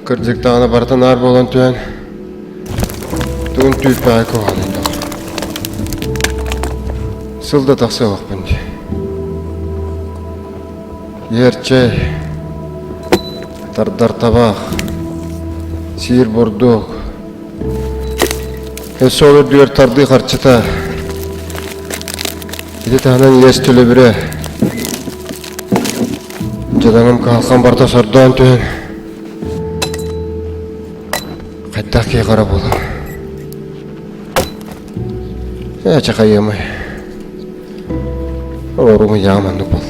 Kırcıktağına baratan ağır bolan tüyen. Tüğün tüyüp ayakı oğalıydı. Sılda taqsa oq bindi. Yerçey, dardar tabaq, siyir borduk. Esi olur diyor tardı qarçıta. Bir tanan yes tülü bire. Jadanım kalkan barta sardan tüyen. Qaytaq key qara bola. Ya çakayamay. Orumu yamanlık oldu.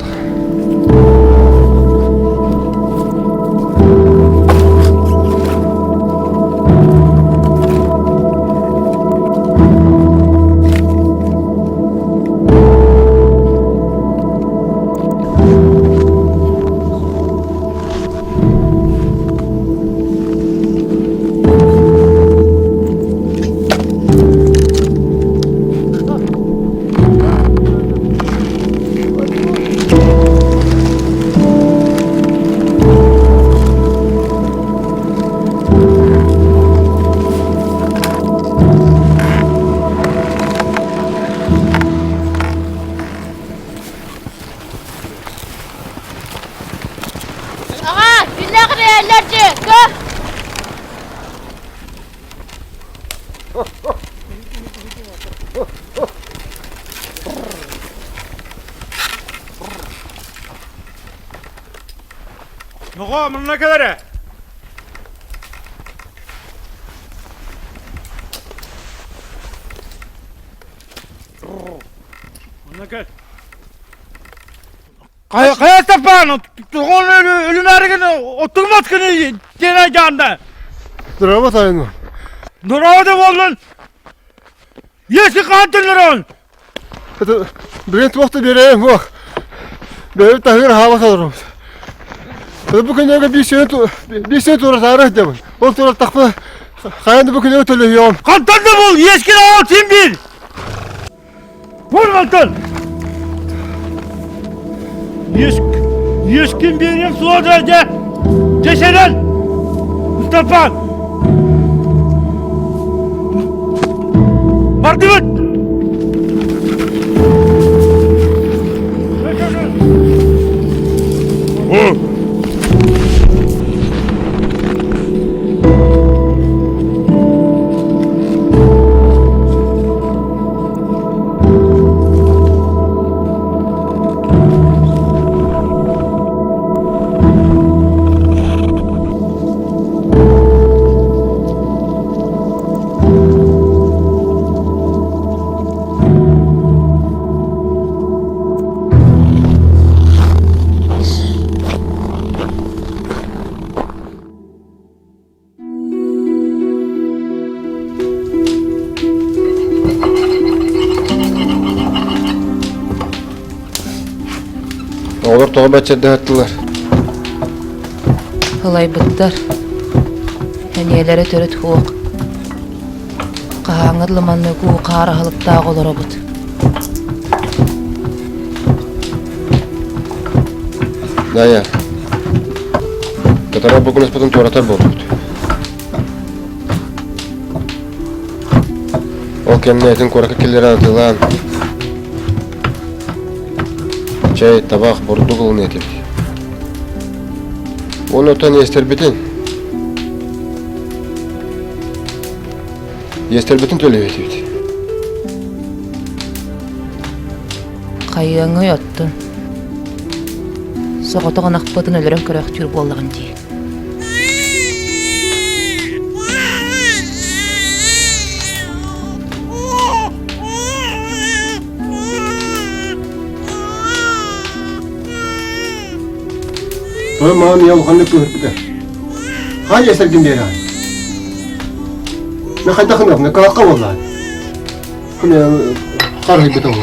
Noğa ne kadar? Ne kadar? Kaya tapan, tuğun ölüm ergini, oturmat kını gene candı. Duramat ayın. Duramadı oğlun. Yeşil kantınlar on. Brent vakti vereyim bak. Böyle tahir hava kalırım. Bugün öyle bir sene sonra tarih dedim. O sonra takma kayandı bugün öyle töleyiyorum. Kantan da bul, yeşil hava tim bir. Vur kantan. Yeşkin benim suadaca. Ceşeren. Mustafa. Mardivet. Olur toğu bәтчәді әттілер. Hılay bıttar. Həniyelere törüt huğuk. Qahağınır limanlı kuğu qara hılıp dağ olara bıt. Daya. Katara bugün espadın toratar boldu. O kendine etin korakı kelleri adılan. Çay, tabak, bordu kılın etip. Onu öten ester bitin. Ester bitin tölev etip. Qayığını yottun. Soğutuğun akbadın ölürüm körek tür bollağın diye. Tamam ya muhammad kuhurdu. Hangi eser kim diye lan? Ne kadar kınaf ne kalka vallahi. Kune karı beton oldu.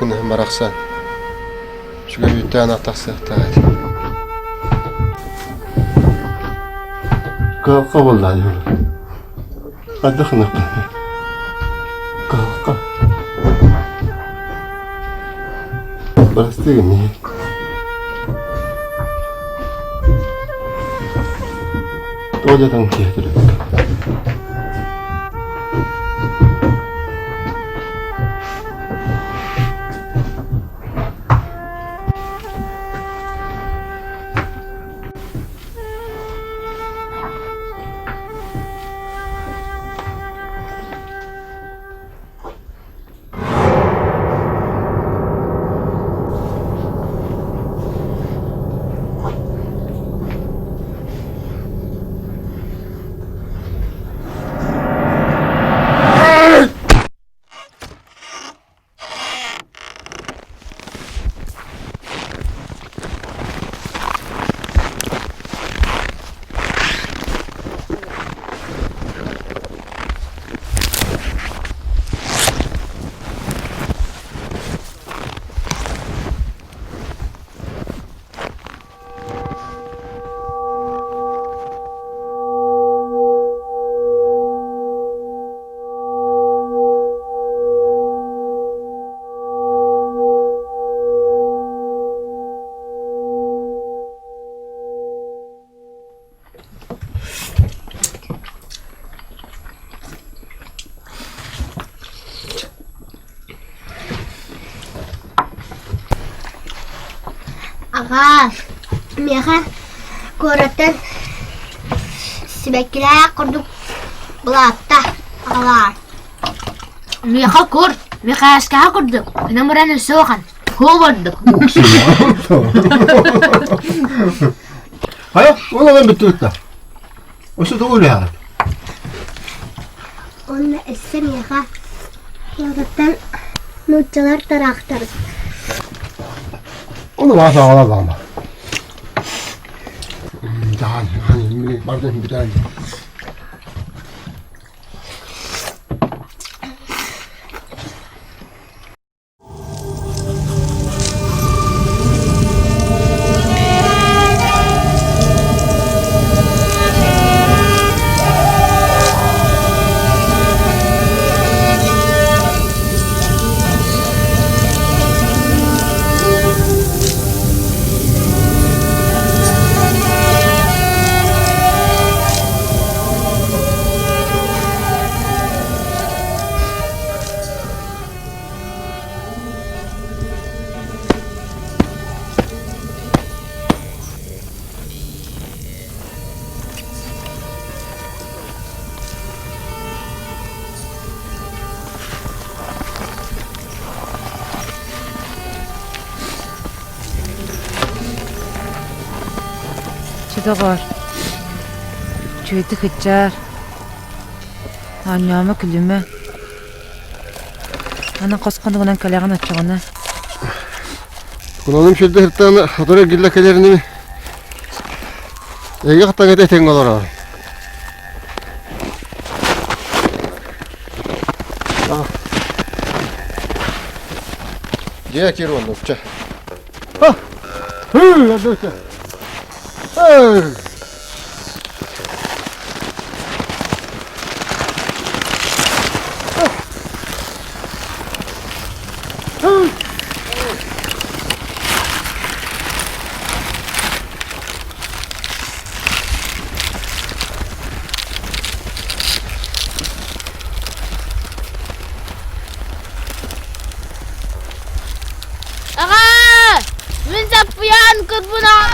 bunu hem baraksan. Çünkü bir tane ataksak da hadi. Kabul da diyor. Hadi kınık. Kalk. Burası değil mi? Hocadan getirdik. Ağa, meha korattan sibekkiler kurduk bulatta ağlar. Meha kur, meha askar kurduk. Benim buranın soğukan. Kovurduk. Hayır, ona ben bitti. O da öyle yani. Onunla esse meha korattan nutçalar taraktarız. Onu bana sağlar ama. Daha hani pardon bir tane. Çıdağır. Çöyti hıçar. Anyama külüme. Ana qosqanıgınan kalağın açığına. Kulağım şöyle hırtağını fotoğraf gillekelerini ege qatan eten olur abi. Diye kiri oldu uça. Ha! Hı, hadi uça. Hey! Ağa! Min sapıyan kutbuna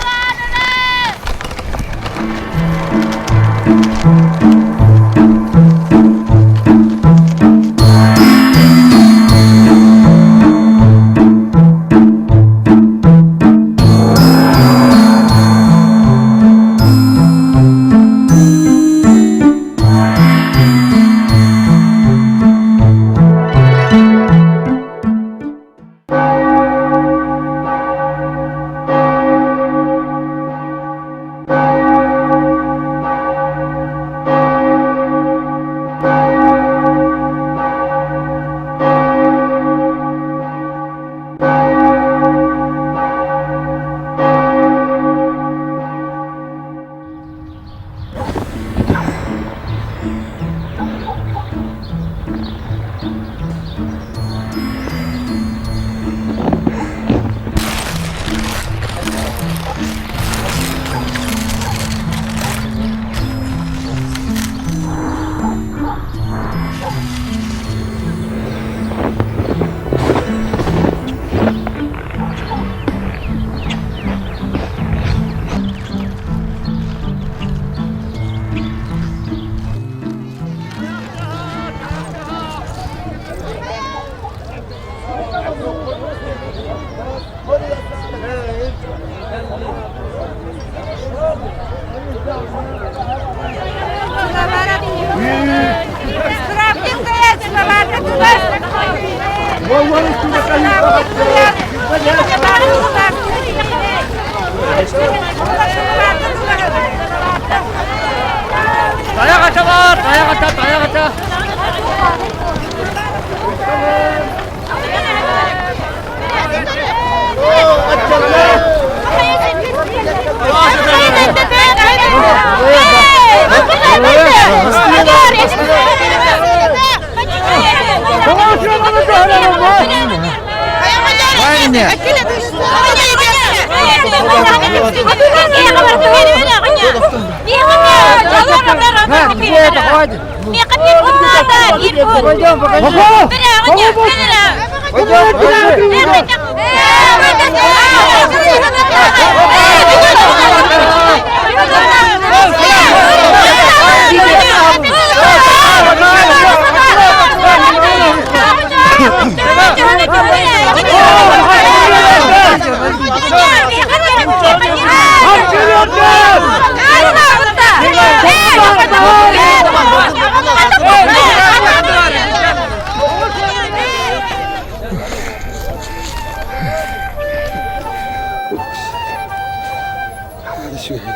아저씨가 있다.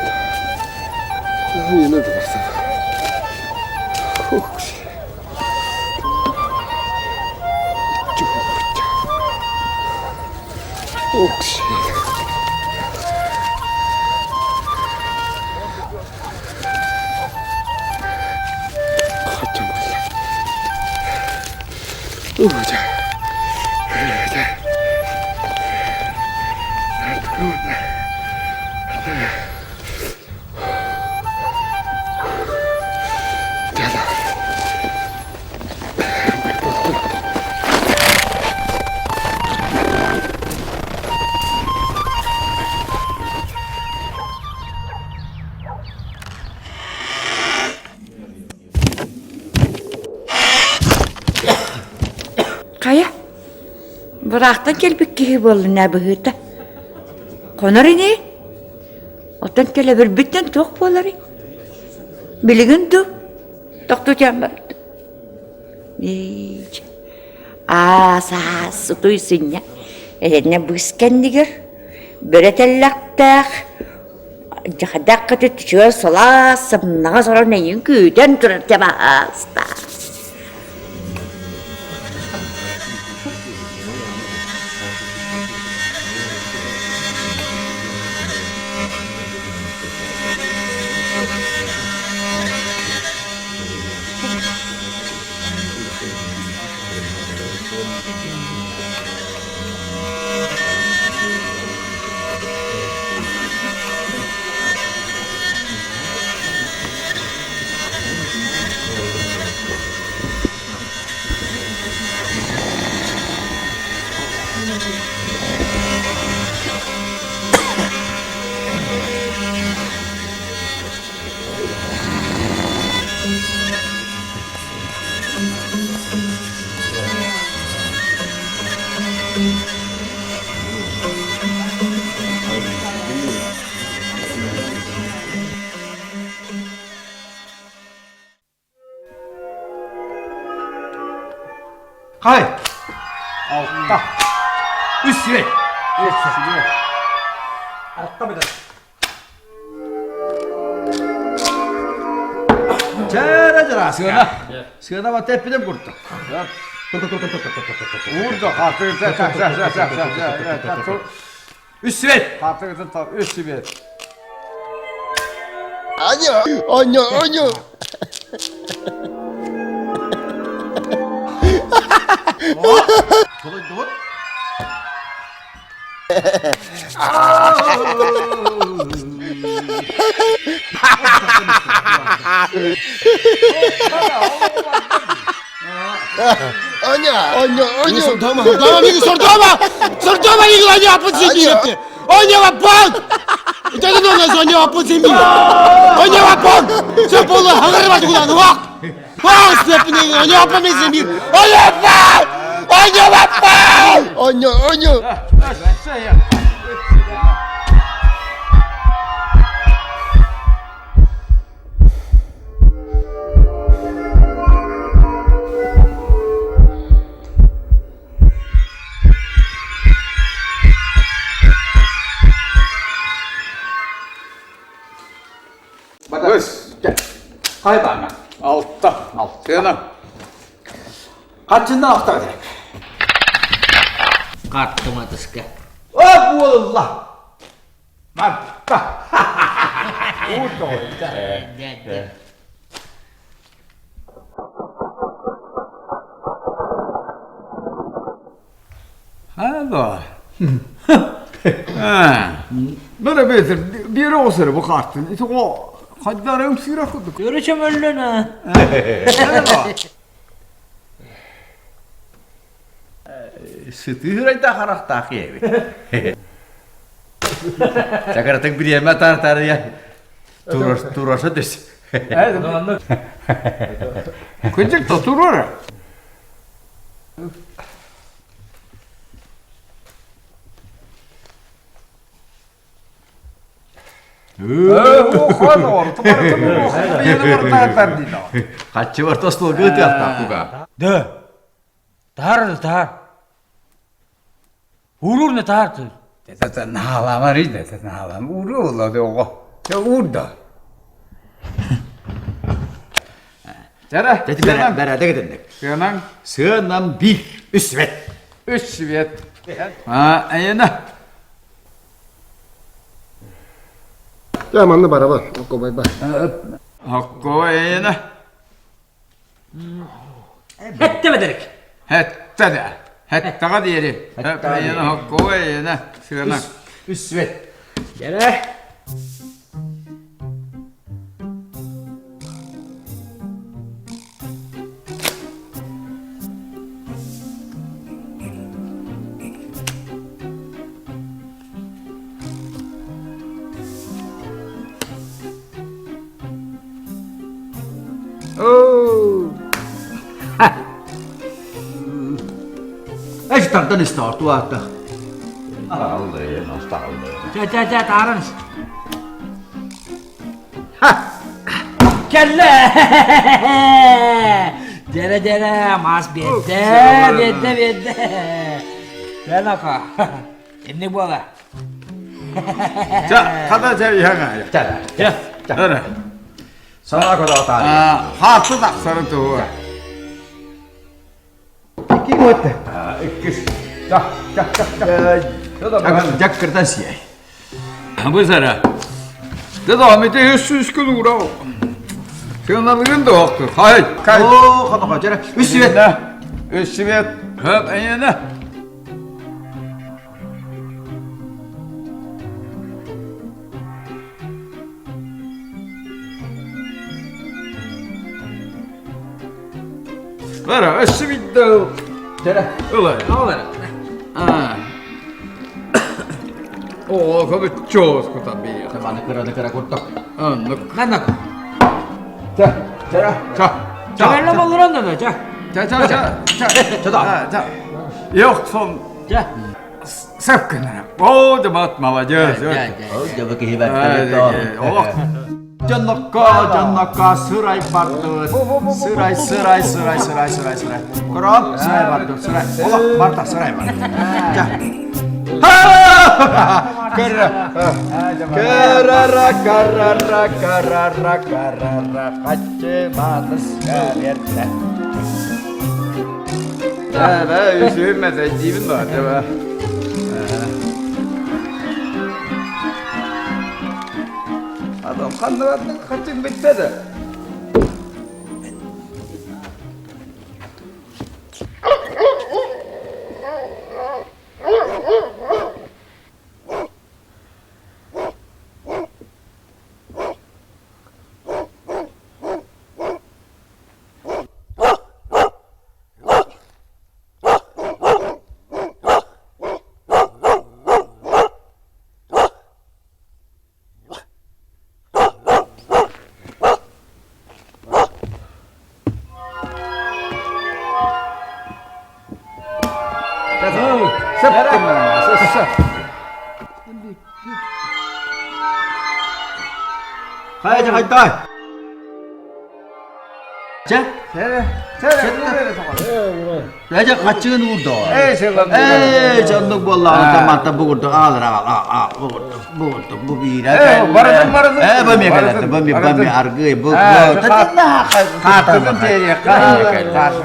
나는 얘는 들었어. 혹시 혹시 거점 보자. 보자. Kaya, bıraktın kelbek kihi boldu ne bıhıta. Konar ini, otan kele bir bitten tok bolari. Biligin tu, tok tu jambardı. Nice. Sahası duysun ya. Ne bıskendiger, böretellaktak. Jahadakkatı tüşüyor solasım, nağa sonra neyin küyden durur tebasta. Hay. Altta. Üst ve. Altta bir de. Çere sığına. Sığına bak tepeden kurttu. Vurdu. Üst ve. Üst ve. 아니야. 너? 아니야. 이거 sortama 이거 아니야 아픈 새끼 이랬대. 언니와 뻥. 이따가 너는 언니와 아픈 새끼. 언니와 뻥. 저 뻥을 하나를 가지고 나는 와. 스테프니 언니와 아픈 새끼. 언니와 뻥. 아니야. Bớt. Hai bạn à? Altta. Altına. Kaçından aktar direk. Karttım atıska. Hop Allah. Marta. Udo. Hallå. Böyle bir olsa bu kartın. İşte o kadar sıra kuduk. Görüşüm öllüne. Sütüre de karakter gibi. Çakaratın bir yeme tartar ya. Turasa des. Küçük de turur. Kaçı var toslu gıt yaptı kuga. De. Tar. Urur ne tartır? Tete nahalamar ide tete nahalam. Uru ola de o. Ya urda. Tera. Tete berade gidin. Sığanan. Sığanan bir. Üsvet. Üsvet. Ha ayına. Yamanlı beraber. Okko bay bay. Hakko ayına. Hette mi dedik? Hette de. Hette diyelim. Hep ayına hakko ayına. Sığanan. Üsvet. Gele. Ei sitä todistaa tuota. Tete tarınız. Kelle. Dere mas bitte. Gel aka. Inni bu ala. 자, 가다 제일 향해. 자, 그래. Sanako da otaa. 하트 닭살은 또. Kiku ette. 잠깐 작거든 씨. 한번 살아. 너도 아무튼 예수 시켜도 그러고. 그나는 도 없고. 하이. Oo, kato ka jere. üsvet. Üsvet. Hop ayına. Bara üsvet de. Jere. Ulan. Ah. Oo, kommer tjås på tabia. Se vaan nekara kutto. Anna. Kannak. Jere. 자. Çaverle baldıran da ça. 자. Yok son. Ça. Sevkene. Oo, demat молодец. Oo, jaba kihibat to. Oh. Jannakka sıray bardı. Sıray. Koram sıray bardı. Sıray. Allah barda sıray bardı. Karara. Kaçmamış yerine. Ben üzülmez. Cibin var. Adam kandırattın kaçın bitmedi. Hei, jangan toy. Çek. Recep kaçığını vurdu. Canlık vallahi tamam bu vurdu. Alır al. Bu vurdu. Bu bir. Varızın. Bu mi kadar? Bu mi argı bu.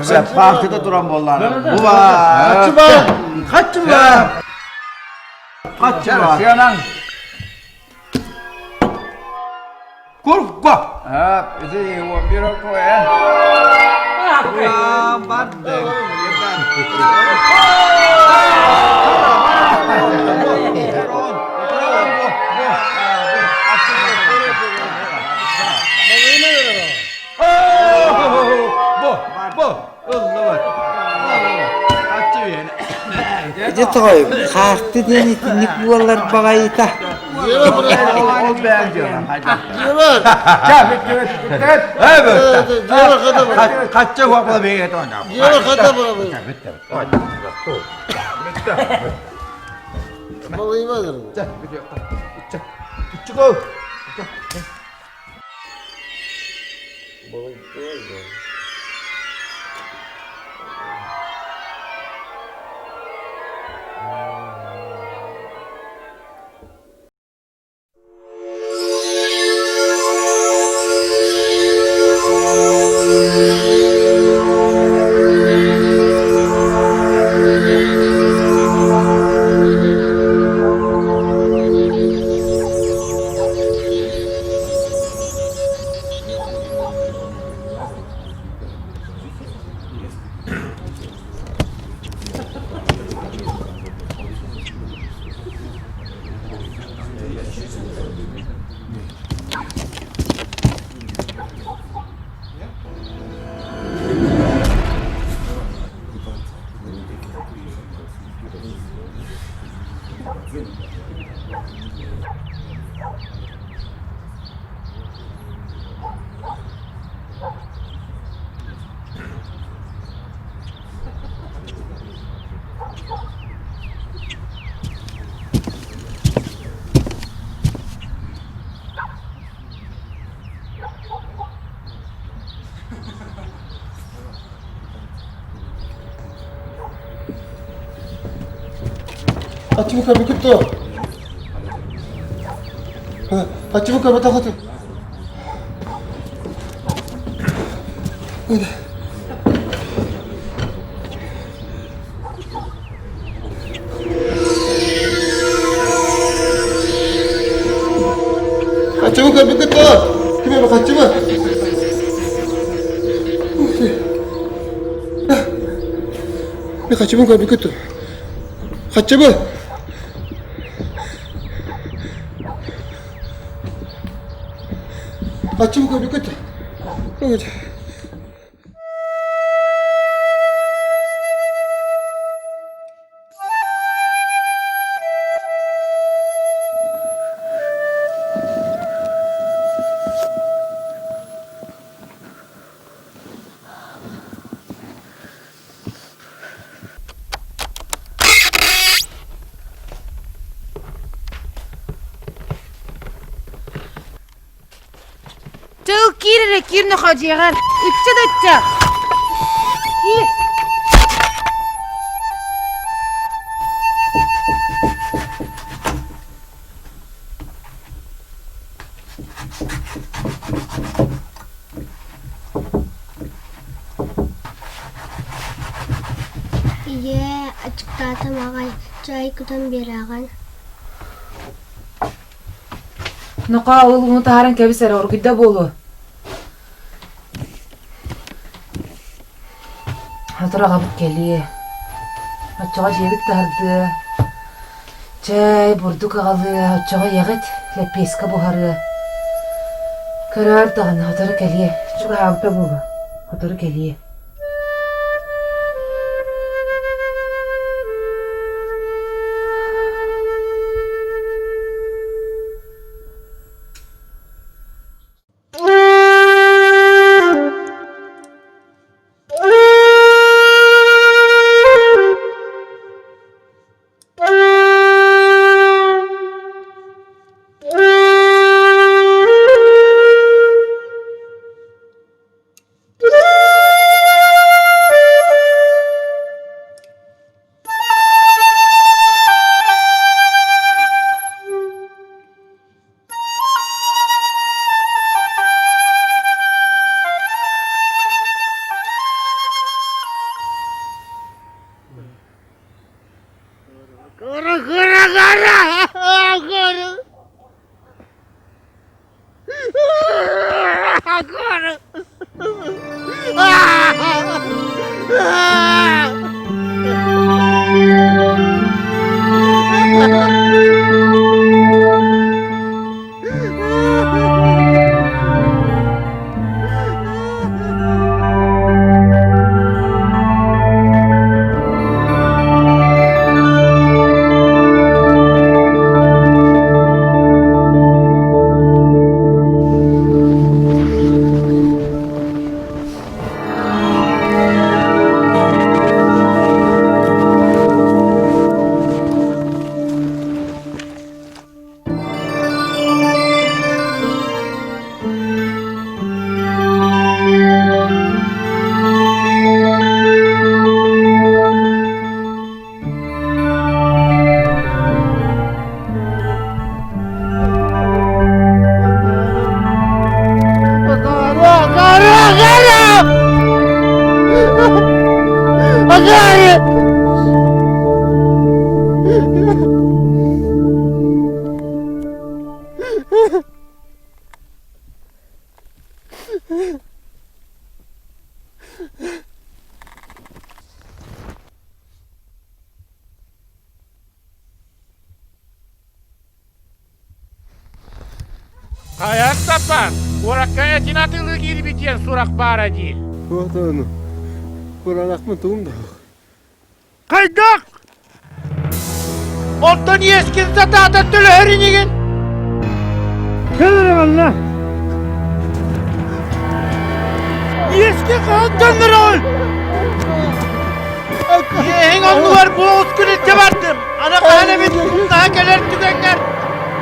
Sen partide duran bollar. Bu var. Kaçı var. Siyanan. Kurba. Ha, bize bir koyan. Jeta koy. Xartı diyen itinlik buvalar bagayita. Ol beğendiyorlar. Diyorlar. Evet. Kaçacak vakla bir yere oynayalım. Diyorlar kadar bana. Vallahi iman ederim. Küçük ol. 아침부터 미쳤다. 아침부터 못 하거든. 아침부터 미쳤다. 그냥 같이 봐. 내가 같이 본거 미쳤다. 같이 봐. 아침부터 미쳤다. 그러자. Çok kirli hacılar. İpçe dötçe. Iya, açıkta makan çay kutan beragan. Nuqa oğlumu taharan kebiser orgida bolu. Hatıra kapıp geliye. Açığa jebik tardı. Çay burduk ağalı. Açığa yağıt. Lepeska buharı. Karar dağın hatıra geliye. Çığa ağıpta bolu. Hatıra geliye. Hayat tapan. Orakaya tinatılığı gibi biten surak bara değil. Вот он. Kuranakmı tuğumda. Kaydak! Ottan yeskin satata tülü hörünügün. Kıdırım Allah. Yeskin kankandır ol. Yeğen anılar bu oskun ilke vardım. Ana kahane daha gelir tükenler.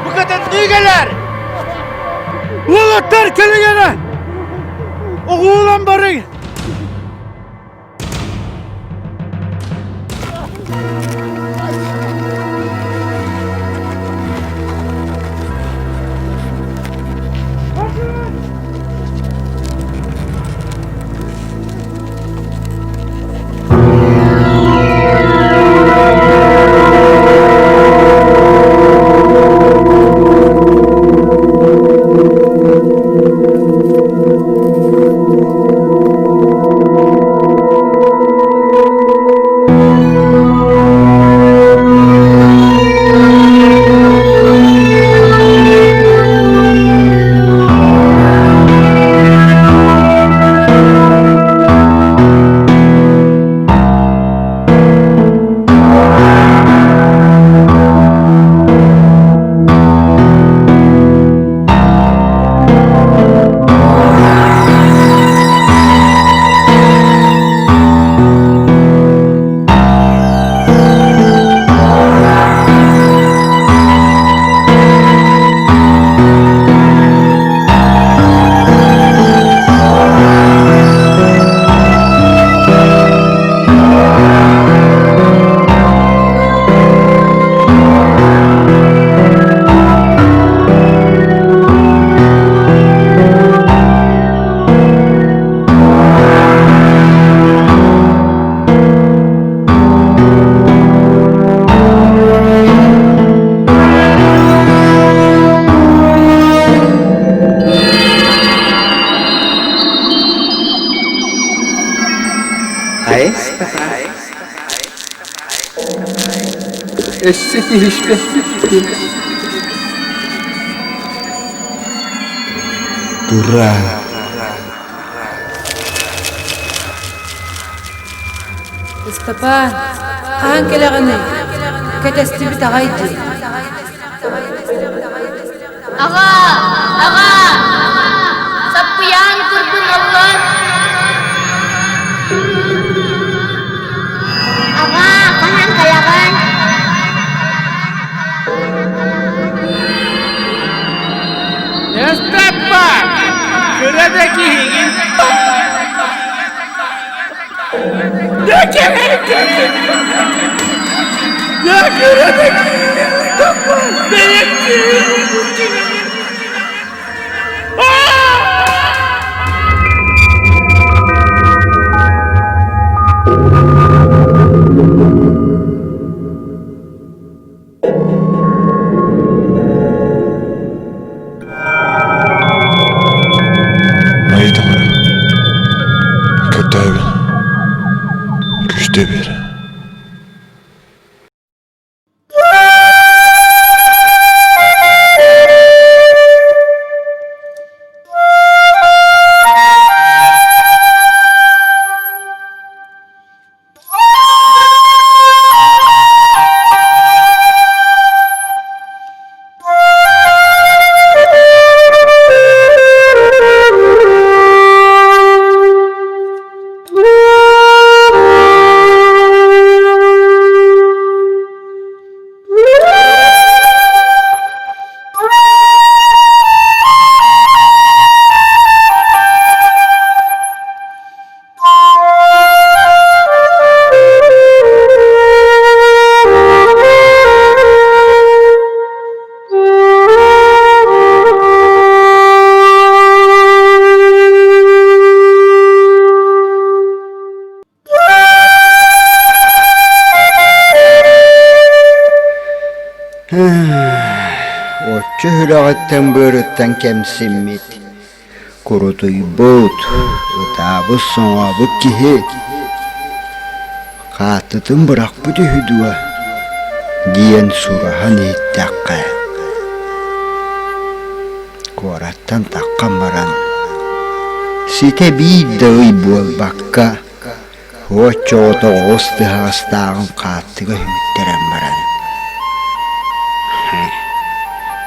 Bu kadar düğgeler. Uğulatlar keli gene. O uğulan barı. Eşseti hiçbir. Dura. Степан, хан келегені. Кетесті біт ағайды. Ağa! Ağa! Sapıyan kurban Allah! Ağa! Kahan kalakan! Estapa! Şuradaki higin. Ya şuradaki Estapa! Haydi bana. Kötü bir. Güçlü bir. Otçu hülağıttan börütten kemsimit. Kurutuy boğut. Utabı soğa bu kihi. Katıtın bırak bu dühüdüğü. Diyen surahan hittakka. Korattan takkan baran. Site bir dağıy bol bakka. Otçu oto ostu hastağın kattığı hümitteren baran.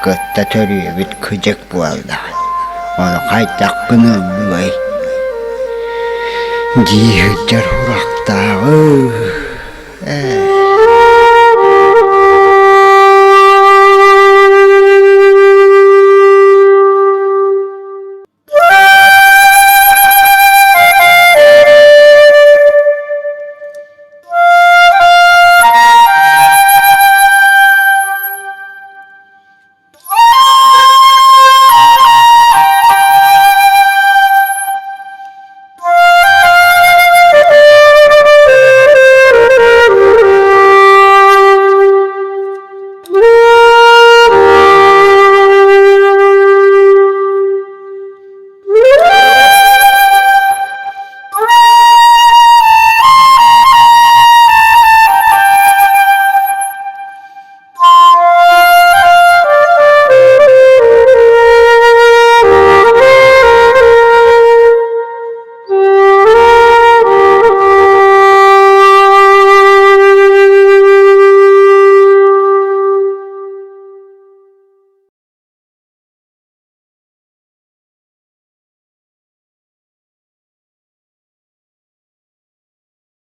Kıtta törüye bit kıcık bu alda. Onu kaytak kınım vay. Dihüccar huraktağı.